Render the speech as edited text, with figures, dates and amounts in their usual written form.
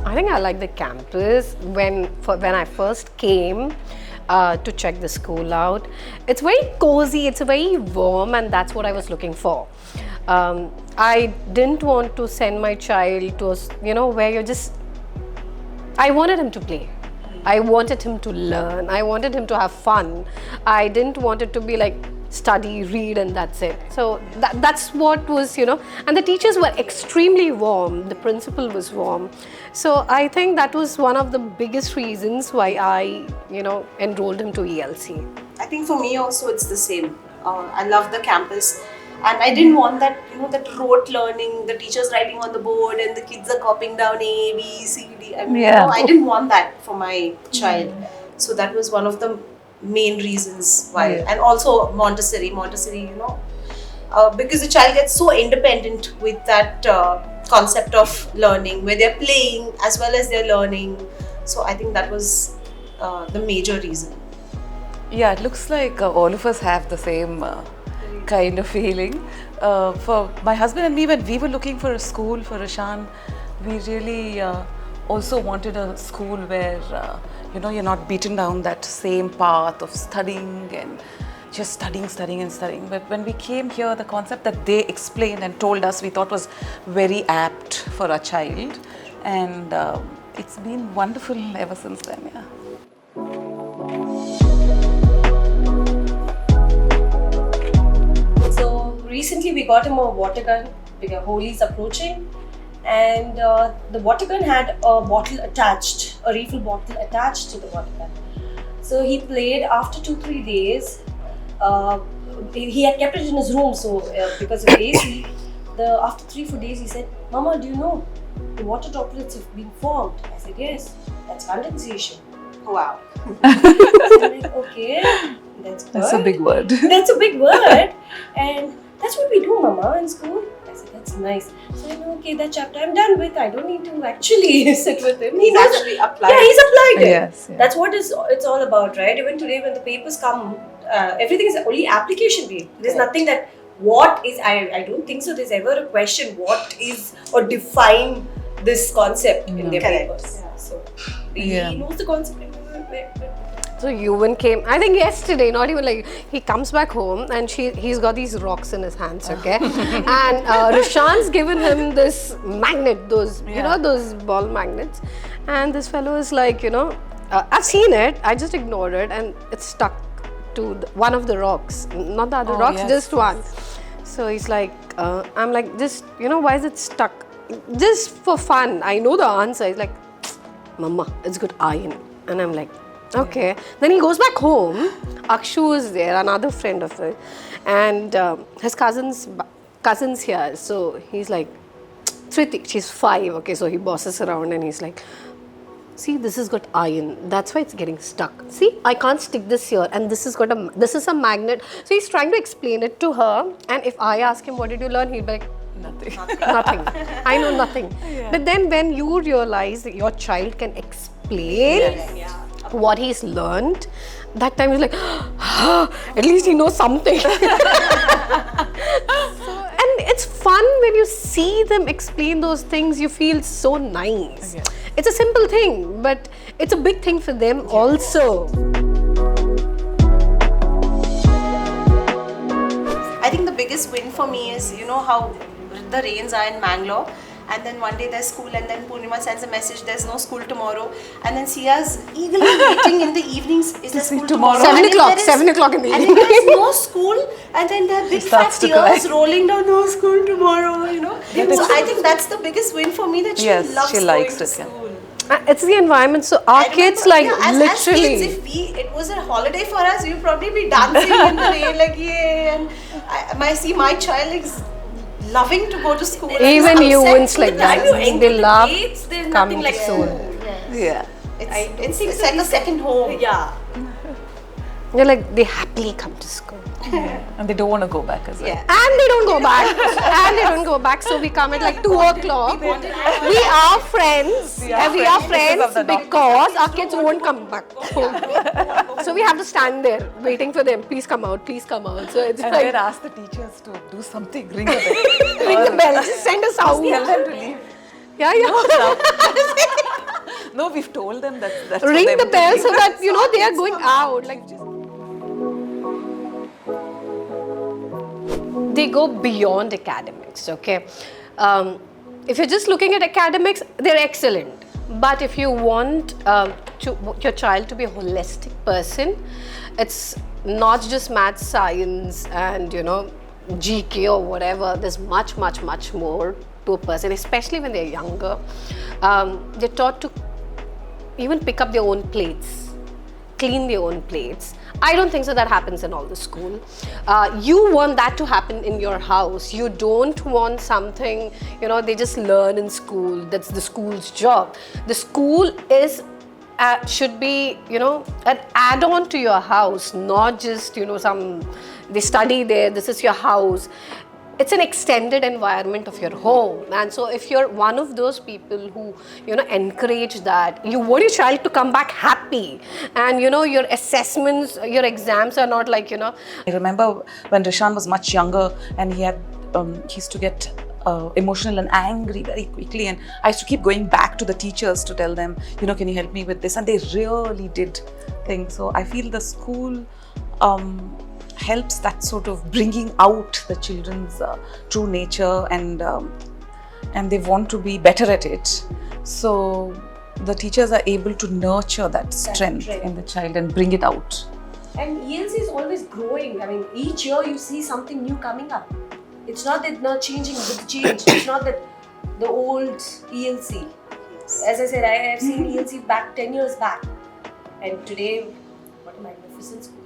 I think I like the campus. When I first came to check the school out, it's very cozy, it's very warm, and that's what I was looking for. I didn't want to send my child to where you're just. I wanted him to play. I wanted him to learn. I wanted him to have fun. I didn't want it to be like study, read, and that's it. So that's what was, and the teachers were extremely warm. The principal was warm. So I think that was one of the biggest reasons why I, enrolled him to ELC. I think for me also it's the same. I love the campus. And I didn't want that, that rote learning, the teachers writing on the board and the kids are copying down A, B, C, D. I didn't want that for my child. So that was one of the main reasons why. And also Montessori, because the child gets so independent with that concept of learning, where they're playing as well as they're learning. So I think that was the major reason. Yeah, it looks like all of us have the same kind of feeling. For my husband and me, when we were looking for a school for Ishan, we really also wanted a school where you're not beaten down that same path of studying and just studying. But when we came here, the concept that they explained and told us, we thought was very apt for our child, and it's been wonderful ever since then. Yeah. Recently we got him a water gun because Holi is approaching, and the water gun had a bottle attached, a refill bottle attached to the water gun. So he played. After 2-3 days, he had kept it in his room, so because of AC, after 3-4 days he said, "Mama, do you know the water droplets have been formed?" I said, "Yes, that's condensation." Wow. I'm like, okay, that's good. That's a big word. That's a big word. And that's what we do, Mama, in school. I said, that's nice. So I know, okay, that chapter I'm done with. I don't need to actually sit with him. He's actually applied. Yeah, he's applied it. Yes, yeah. That's what it's all about, right? Even today when the papers come, everything is only application based. There's nothing that what is, I don't think so there's ever a question what is or define this concept in their papers. Yeah. So he knows the concept. So Yuvan came, I think yesterday, not even like, he comes back home and he's got these rocks in his hands, okay? And Rishan's given him this magnet, those ball magnets. And this fellow is like, I've seen it, I just ignored it and it's stuck to one of the rocks, not the other rocks, just one. So he's like, I'm like, just, why is it stuck? Just for fun, I know the answer. He's like, Mama, it's got iron. And I'm like, okay. Then he goes back home. Akshu is there, another friend of his, and his cousins here. So he's like, Triti, she's 5. Okay, so he bosses around and he's like, see, this has got iron. That's why it's getting stuck. See, I can't stick this here, and this is a magnet. So he's trying to explain it to her. And if I ask him, what did you learn? He'll be like, nothing. I know nothing. Yeah. But then when you realize that your child can explain what he's learned, that time he's like, at least he knows something. And it's fun when you see them explain those things, you feel so nice. Okay. It's a simple thing, but it's a big thing for them also. I think the biggest win for me is, how the rains are in Mangalore. And then one day there's school, and then Purnima sends a message, there's no school tomorrow. And then Sia's eagerly waiting in the evenings, is there school tomorrow? 7 o'clock in the evening. And then there's no school, and then there are big fat tears rolling down, no school tomorrow, So I think that's the biggest win for me, that she loves going to school. It's the environment. So our kids literally. As kids, if it was a holiday for us, we'd probably be dancing in the rain like yay. And I see my child is loving to go to school. Even you wins like that. They love coming like to school. Yeah. It's like a second home. Yeah. You're like, they happily come to school. Yeah. And they don't want to go back as well. Yeah. And they don't go back. So we come at like 2 o'clock. We are friends. We are friends because our kids won't come back home. So we have to stand there waiting for them. Please come out. So it's and like, then ask the teachers to do something. Ring the bell. Ring the bell. Just send us out. Tell them to leave. Yeah. No, we've told them that's Ring for them the to bell do. so that they are going out. Like they go beyond academics. Okay, if you're just looking at academics, they're excellent. But if you want your child to be a holistic person, it's not just math, science, and GK or whatever. There's much more to a person, especially when they're younger. They're taught to even pick up their own plates, clean their own plates. I don't think so that happens in all the school. You want that to happen in your house. You don't want something, they just learn in school. That's the school's job. The school is should be, an add-on to your house, not just, they study there, this is your house. It's an extended environment of your home. And so if you're one of those people who encourage that, you want your child to come back happy, and your assessments, your exams are not like I remember when Rishan was much younger, and he used to get emotional and angry very quickly, and I used to keep going back to the teachers to tell them, can you help me with this, and they really did things. So I feel the school helps that sort of bringing out the children's true nature, and they want to be better at it. So the teachers are able to nurture that strength in the child and bring it out. And ELC is always growing. I mean, each year you see something new coming up. It's not that not changing with change. It's not that the old ELC. Yes. As I said, I have seen ELC back 10 years back. And today, what a magnificent school.